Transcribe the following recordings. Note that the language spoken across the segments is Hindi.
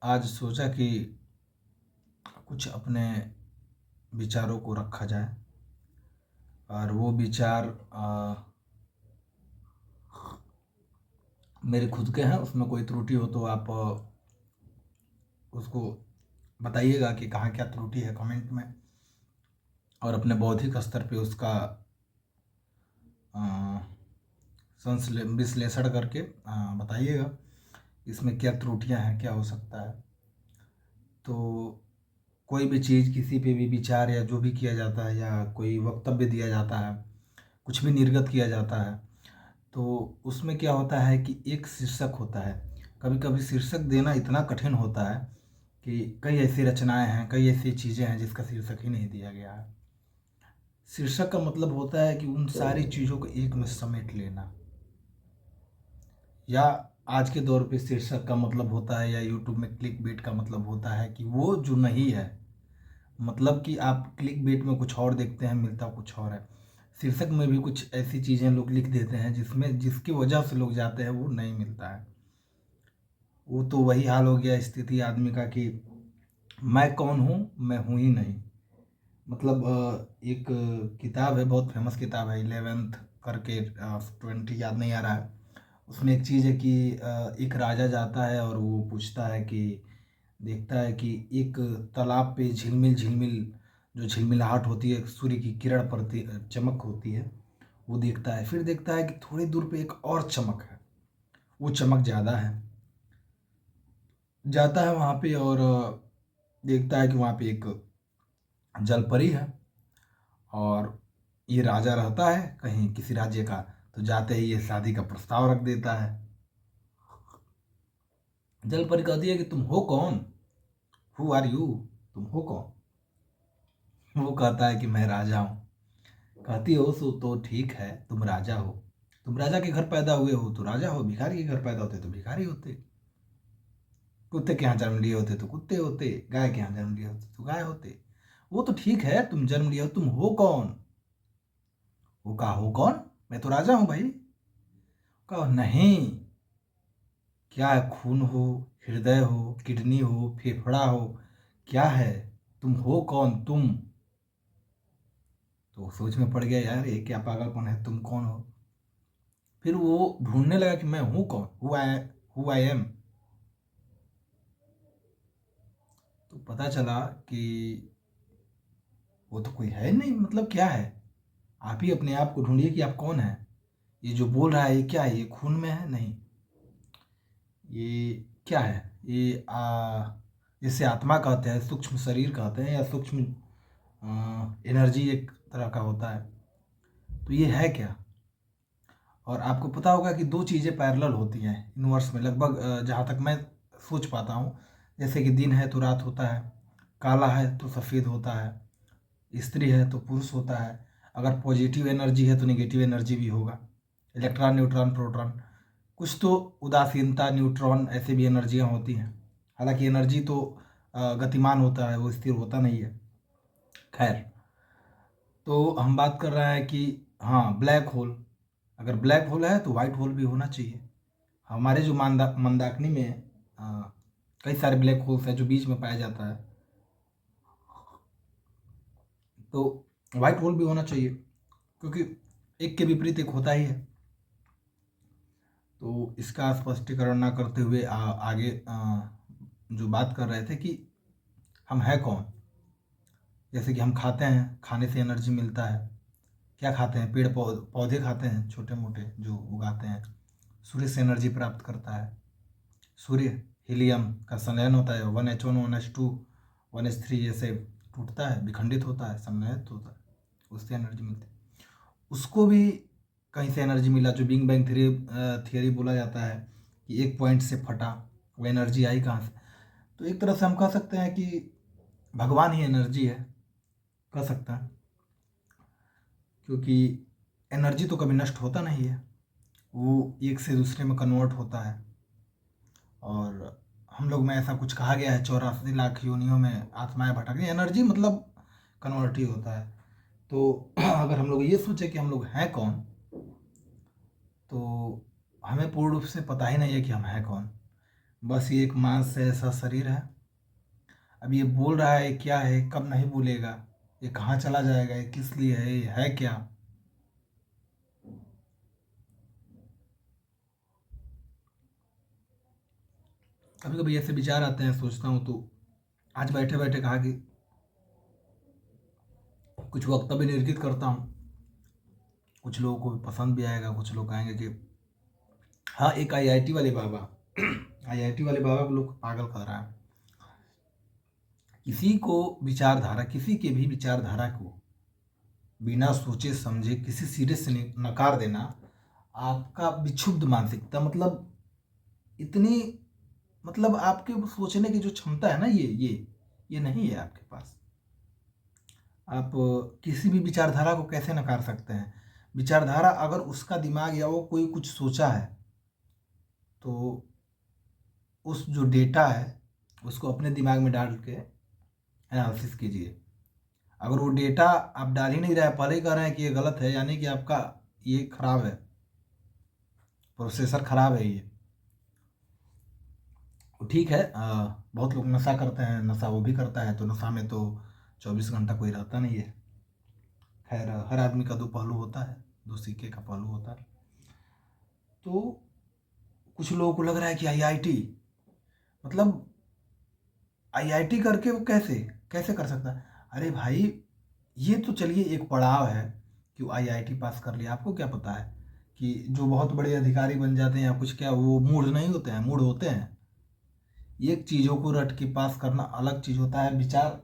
आज सोचा कि कुछ अपने विचारों को रखा जाए और वो विचार मेरे खुद के हैं। उसमें कोई त्रुटि हो तो आप उसको बताइएगा कि कहाँ क्या त्रुटि है कमेंट में, और अपने बौद्धिक स्तर पे उसका विश्लेषण करके बताइएगा इसमें क्या त्रुटियां हैं, क्या हो सकता है। तो कोई भी चीज़, किसी पे भी विचार या जो भी किया जाता है या कोई वक्तव्य दिया जाता है, कुछ भी निर्गत किया जाता है, तो उसमें क्या होता है कि एक शीर्षक होता है। कभी कभी शीर्षक देना इतना कठिन होता है कि कई ऐसी रचनाएं हैं, कई ऐसी चीज़ें हैं जिसका शीर्षक ही नहीं दिया गया है। शीर्षक का मतलब होता है कि उन सारी चीज़ों को एक में समेट लेना, या आज के दौर पे शीर्षक का मतलब होता है, या यूट्यूब में क्लिक बेट का मतलब होता है कि वो जो नहीं है, मतलब कि आप क्लिक बेट में कुछ और देखते हैं, मिलता कुछ और है। शीर्षक में भी कुछ ऐसी चीज़ें लोग लिख देते हैं जिसमें जिसकी वजह से लोग जाते हैं, वो नहीं मिलता है। वो तो वही हाल हो गया स्थिति आदमी का कि मैं कौन हूँ, मैं हूँ ही नहीं। मतलब एक किताब है, बहुत फेमस किताब है, 11th करके, 20 याद नहीं आ रहा है। उसमें एक चीज़ है कि एक राजा जाता है और वो पूछता है कि देखता है कि एक तालाब पे झिलमिल झिलमिल जो झिलमिलाहट होती है, सूर्य की किरण पड़ती, चमक होती है, वो देखता है। फिर देखता है कि थोड़ी दूर पे एक और चमक है, वो चमक ज़्यादा है। जाता है वहाँ पे और देखता है कि वहाँ पे एक जलपरी है, और ये राजा रहता है कहीं किसी राज्य का, तो जाते ही ये शादी का प्रस्ताव रख देता है। जलपरी कहती है कि तुम हो कौन, हु आर यू, तुम हो कौन। वो कहता है कि मैं राजा हूँ। कहती हो सो तो ठीक है, तुम राजा हो, तुम राजा के घर पैदा हुए हो तो राजा हो, भिखारी के घर पैदा होते तो भिखारी होते, कुत्ते के यहाँ जन्म लिए होते तो कुत्ते होते, गाय के यहाँ जन्म लिए होते तो गाय होते। वो तो ठीक है, तुम जन्म लिए हो, तुम हो कौन। वो कहा हो कौन, मैं तो राजा हूँ भाई। कहा नहीं, क्या है, खून हो, हृदय हो, किडनी हो, फेफड़ा हो, क्या है, तुम हो कौन तुम। तो सोच में पड़ गया, यार ये क्या पागलपन है, तुम कौन हो। फिर वो ढूंढने लगा कि मैं हूँ कौन, हु आई एम। तो पता चला कि वो तो कोई है नहीं, मतलब क्या है। आप ही अपने आप को ढूंढिए कि आप कौन है। ये जो बोल रहा है ये क्या है, ये खून में है नहीं, ये क्या है, ये जिसे आत्मा कहते हैं, सूक्ष्म शरीर कहते हैं, या सूक्ष्म एनर्जी एक तरह का होता है। तो ये है क्या। और आपको पता होगा कि दो चीज़ें पैरेलल होती हैं यूनिवर्स में लगभग, जहाँ तक मैं सोच पाता हूँ। जैसे कि दिन है तो रात होता है, काला है तो सफ़ेद होता है, स्त्री है तो पुरुष होता है, अगर पॉजिटिव एनर्जी है तो नेगेटिव एनर्जी भी होगा, इलेक्ट्रॉन न्यूट्रॉन प्रोटॉन। कुछ तो उदासीनता, न्यूट्रॉन, ऐसे भी एनर्जियाँ होती हैं। हालांकि एनर्जी तो गतिमान होता है, वो स्थिर होता नहीं है। खैर, तो हम बात कर रहे हैं कि हाँ, ब्लैक होल, अगर ब्लैक होल है तो वाइट होल भी होना चाहिए। हमारे जो मंदाकिनी में कई सारे ब्लैक होल्स हैं जो बीच में पाया जाता है, तो वाइट होल भी होना चाहिए, क्योंकि एक के विपरीत एक होता ही है। तो इसका स्पष्टीकरण ना करते हुए आगे जो बात कर रहे थे कि हम हैं कौन। जैसे कि हम खाते हैं, खाने से एनर्जी मिलता है। क्या खाते हैं, पेड़ पौधे खाते हैं छोटे मोटे जो उगाते हैं। सूर्य से एनर्जी प्राप्त करता है। सूर्य हीलियम का संलयन होता है, 1H1 1H2 1H3 जैसे टूटता है, विखंडित होता है, संलयित होता है, उससे एनर्जी मिलती है। उसको भी कहीं से एनर्जी मिला, जो बिग बैंग थियरी बोला जाता है कि एक पॉइंट से फटा, वो एनर्जी आई कहाँ से। तो एक तरह से हम कह सकते हैं कि भगवान ही एनर्जी है, कह सकते हैं, क्योंकि एनर्जी तो कभी नष्ट होता नहीं है, वो एक से दूसरे में कन्वर्ट होता है। और हम लोग में ऐसा कुछ कहा गया है, 84 लाख योनियों में आत्माएं भटक गई। एनर्जी मतलब कन्वर्ट ही होता है। तो अगर हम लोग ये सोचे कि हम लोग हैं कौन, तो हमें पूर्ण रूप से पता ही नहीं है कि हम हैं कौन। बस ये एक मांस से ऐसा शरीर है। अब ये बोल रहा है क्या है, कब नहीं बोलेगा, ये कहाँ चला जाएगा, ये किस लिए है, ये है क्या। कभी कभी ऐसे विचार आते हैं, सोचता हूँ तो आज बैठे बैठे कहा कि कुछ वक्तव्य निर्गत करता हूँ, कुछ लोगों को पसंद भी आएगा, कुछ लोग कहेंगे कि हाँ, एक आईआईटी वाले बाबा आईआईटी वाले बाबा को लोग पागल कर रहा है। किसी के भी विचारधारा को बिना सोचे समझे किसी सिरे से नकार देना आपका विक्षुब्ध मानसिकता, मतलब इतनी, मतलब आपके सोचने की जो क्षमता है ना, ये नहीं है आपके पास। आप किसी भी विचारधारा को कैसे नकार सकते हैं। विचारधारा अगर उसका दिमाग या वो कोई कुछ सोचा है तो उस जो डेटा है उसको अपने दिमाग में डाल के एनालिसिस कीजिए। अगर वो डेटा आप डाल ही नहीं रहे, पहले ही कह रहे हैं कि ये गलत है, यानी कि आपका ये खराब है, प्रोसेसर खराब है ये। तो ठीक है, बहुत लोग नशा करते हैं, नशा वो भी करता है, तो नशा में तो 24 घंटा कोई रहता नहीं है। खैर, हर आदमी का दो पहलू होता है, दो सिक्के का पहलू होता है। तो कुछ लोगों को लग रहा है कि आईआईटी, मतलब आईआईटी करके वो कैसे कैसे कर सकता है। अरे भाई, ये तो चलिए एक पड़ाव है कि वो आईआईटी पास कर लिया। आपको क्या पता है कि जो बहुत बड़े अधिकारी बन जाते हैं या कुछ, क्या वो मूढ़ नहीं होते हैं, मूढ़ होते हैं। एक चीज़ों को रट के पास करना अलग चीज़ होता है। विचार,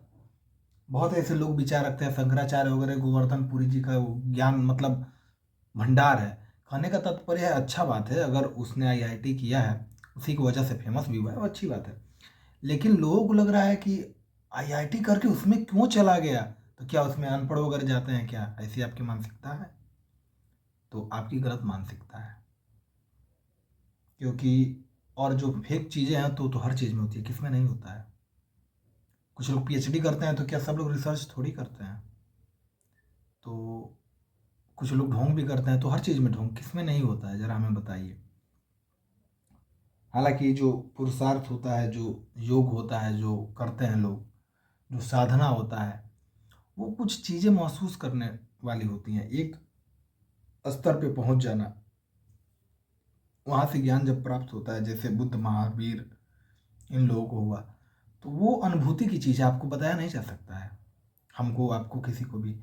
बहुत ऐसे लोग विचार रखते हैं, शंकराचार्य वगैरह, गोवर्धन पुरी जी का वो ज्ञान मतलब भंडार है। कहने का तात्पर्य है, अच्छा बात है, अगर उसने आईआईटी किया है, उसी की वजह से फेमस भी हुआ है, वो अच्छी बात है। लेकिन लोगों को लग रहा है कि आईआईटी करके उसमें क्यों चला गया, तो क्या उसमें अनपढ़ वगैरह जाते हैं क्या, ऐसी आपकी मानसिकता है? तो आपकी गलत मानसिकता है। क्योंकि और जो फेक चीज़ें हैं तो हर चीज़ में होती है, किसमें नहीं होता है। कुछ लोग पीएचडी करते हैं, तो क्या सब लोग रिसर्च थोड़ी करते हैं। तो कुछ लोग ढोंग भी करते हैं, तो हर चीज़ में ढोंग किसमें नहीं होता है, ज़रा हमें बताइए। हालांकि जो पुरुषार्थ होता है, जो योग होता है, जो करते हैं लोग, जो साधना होता है, वो कुछ चीज़ें महसूस करने वाली होती हैं। एक स्तर पे पहुंच जाना, वहाँ से ज्ञान जब प्राप्त होता है, जैसे बुद्ध, महावीर, इन लोगों को हुआ, तो वो अनुभूति की चीज़ है, आपको बताया नहीं जा सकता है, हमको, आपको, किसी को भी।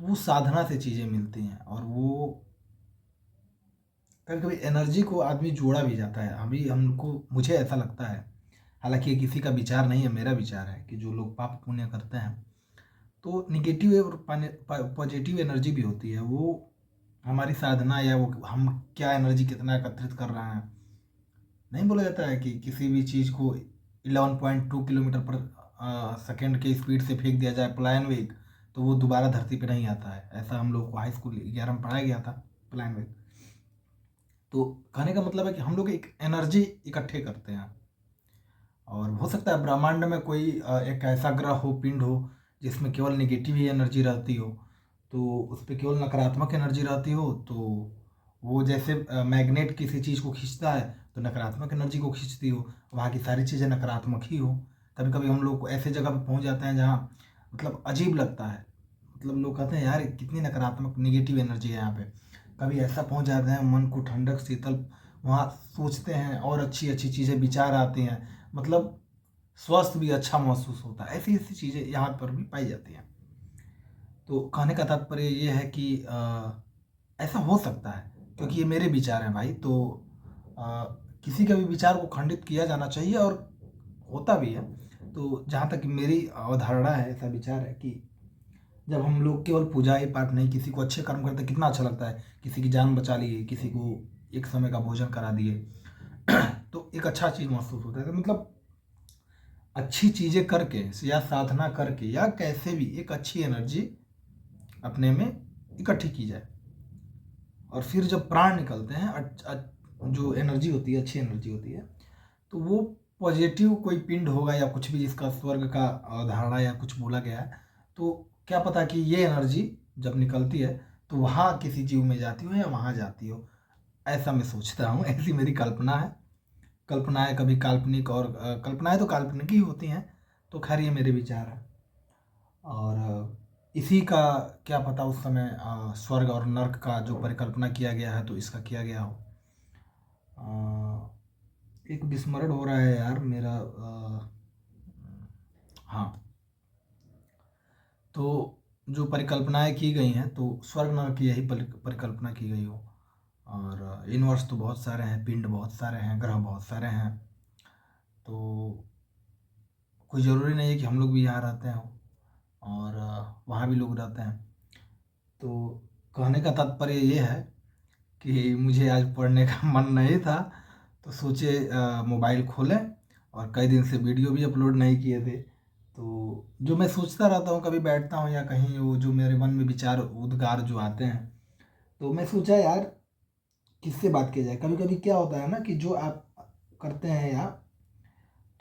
तो वो साधना से चीज़ें मिलती हैं, और वो कभी कभी एनर्जी को आदमी जोड़ा भी जाता है। अभी हमको, मुझे ऐसा लगता है, हालांकि ये किसी का विचार नहीं है, मेरा विचार है कि जो लोग पाप पुण्य करते हैं, तो निगेटिव और पॉजिटिव एनर्जी भी होती है। वो हमारी साधना, या वो हम क्या एनर्जी कितना एकत्रित कर रहे हैं। नहीं बोला जाता है कि किसी भी चीज़ को 11.2 किलोमीटर पर सेकेंड के स्पीड से फेंक दिया जाए, प्लायन वेग, तो वो दोबारा धरती पर नहीं आता है। ऐसा हम लोग को हाई स्कूल 11 में पढ़ाया गया था, प्लायन वेग। तो कहने का मतलब है कि हम लोग एक एनर्जी इकट्ठे करते हैं, और हो सकता है ब्रह्मांड में कोई एक ऐसा ग्रह हो, पिंड हो, जिसमें केवल नेगेटिव ही एनर्जी रहती हो, तो उस पर केवल नकारात्मक एनर्जी रहती हो। तो वो जैसे मैग्नेट किसी चीज़ को खींचता है, तो नकारात्मक एनर्जी को खींचती हो, वहाँ की सारी चीज़ें नकारात्मक ही हो। कभी कभी हम लोग ऐसे जगह पर पहुँच जाते हैं जहाँ मतलब अजीब लगता है, मतलब लोग कहते हैं यार कितनी नकारात्मक निगेटिव एनर्जी है यहाँ पे। कभी ऐसा पहुँच जाते हैं, मन को ठंडक शीतल, वहाँ सोचते हैं और अच्छी अच्छी चीज़ें विचार आती हैं, मतलब स्वास्थ्य भी अच्छा महसूस होता है। ऐसी ऐसी चीज़ें यहाँ पर भी पाई जाती हैं। तो कहने का तात्पर्य ये है कि ऐसा हो सकता है, क्योंकि ये मेरे विचार हैं भाई। तो अ, किसी का भी विचार को खंडित किया जाना चाहिए, और होता भी है। तो जहाँ तक मेरी अवधारणा है, ऐसा विचार है कि जब हम लोग केवल पूजा ही पाठ नहीं, किसी को अच्छे कर्म करते, कितना अच्छा लगता है। किसी की जान बचा ली, किसी को एक समय का भोजन करा दिए तो एक अच्छा चीज़ महसूस होता है। तो मतलब अच्छी चीज़ें करके, या साधना करके, या कैसे भी एक अच्छी एनर्जी अपने में इकट्ठी की जाए, और फिर जब प्राण निकलते हैं, जो एनर्जी होती है, अच्छी एनर्जी होती है, तो वो पॉजिटिव कोई पिंड होगा या कुछ भी, जिसका स्वर्ग का अवधारणा या कुछ बोला गया है, तो क्या पता कि ये एनर्जी जब निकलती है तो वहाँ किसी जीव में जाती हो या वहाँ जाती हो। ऐसा मैं सोचता हूँ, ऐसी मेरी कल्पना है। कल्पनाएं कभी काल्पनिक और कल्पनाएं तो काल्पनिक ही होती हैं। तो खैर ये मेरे विचार हैं। और इसी का क्या पता उस समय स्वर्ग और नर्क का जो परिकल्पना किया गया है तो इसका किया गया हो। एक विस्मरण हो रहा है यार मेरा। हाँ, तो जो परिकल्पनाएं की गई हैं तो स्वर्ग नर्क की यही परिकल्पना की गई हो। और यूनिवर्स तो बहुत सारे हैं, पिंड बहुत सारे हैं, ग्रह बहुत सारे हैं। तो कोई ज़रूरी नहीं है कि हम लोग भी यहाँ रहते हैं और वहाँ भी लोग रहते हैं। तो कहने का तात्पर्य ये है कि मुझे आज पढ़ने का मन नहीं था, तो सोचे मोबाइल खोलें, और कई दिन से वीडियो भी अपलोड नहीं किए थे। तो जो मैं सोचता रहता हूँ, कभी बैठता हूँ या कहीं, वो जो मेरे मन में विचार उद्गार जो आते हैं, तो मैं सोचा यार किससे बात की जाए। कभी कभी क्या होता है ना कि जो आप करते हैं या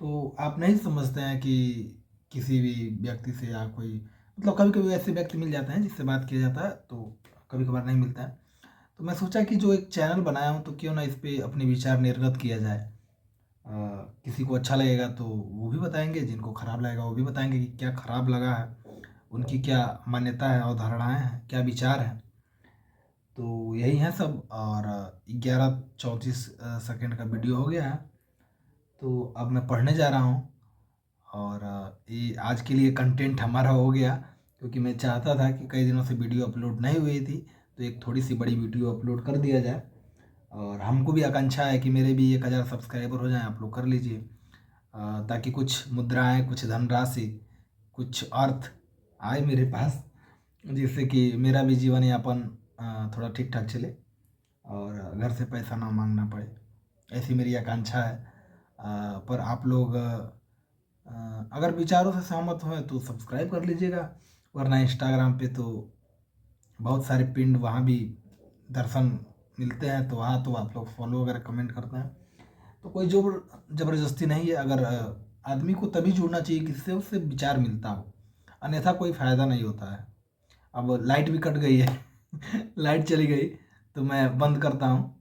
तो आप नहीं समझते हैं कि किसी भी व्यक्ति से या कोई, मतलब कभी कभी ऐसे व्यक्ति मिल जाते हैं जिससे बात किया जाता है, तो कभी कभार नहीं मिलता है। तो मैं सोचा कि जो एक चैनल बनाया हूँ तो क्यों ना इस पे अपने विचार निर्गत किया जाए। किसी को अच्छा लगेगा तो वो भी बताएंगे, जिनको खराब लगेगा वो भी बताएंगे कि क्या खराब लगा है, उनकी क्या मान्यता है, अवधारणाएं हैं, क्या विचार हैं। तो यही है सब। और 11:34 सेकंड का वीडियो हो गया है। तो अब मैं पढ़ने जा रहा हूँ, और ये आज के लिए कंटेंट हमारा हो गया, क्योंकि मैं चाहता था कि कई दिनों से वीडियो अपलोड नहीं हुई थी, तो एक थोड़ी सी बड़ी वीडियो अपलोड कर दिया जाए। और हमको भी आकांक्षा है कि मेरे भी 1,000 सब्सक्राइबर हो जाएं, आप लोग कर लीजिए, ताकि कुछ मुद्राएं, कुछ धनराशि, कुछ अर्थ आए मेरे पास, जिससे कि मेरा भी जीवन यापन थोड़ा ठीक ठाक चले और घर से पैसा ना मांगना पड़े। ऐसी मेरी आकांक्षा है। पर आप लोग अगर विचारों से सहमत हुए तो सब्सक्राइब कर लीजिएगा, वरना इंस्टाग्राम पे तो बहुत सारे पिंड वहाँ भी दर्शन मिलते हैं, तो वहाँ तो आप लोग फॉलो वगैरह कमेंट करते हैं। तो कोई ज़बरदस्ती नहीं है। अगर आदमी को तभी जुड़ना चाहिए जिससे उससे विचार मिलता हो, अन्यथा कोई फ़ायदा नहीं होता है। अब लाइट भी कट गई है लाइट चली गई, तो मैं बंद करता हूँ।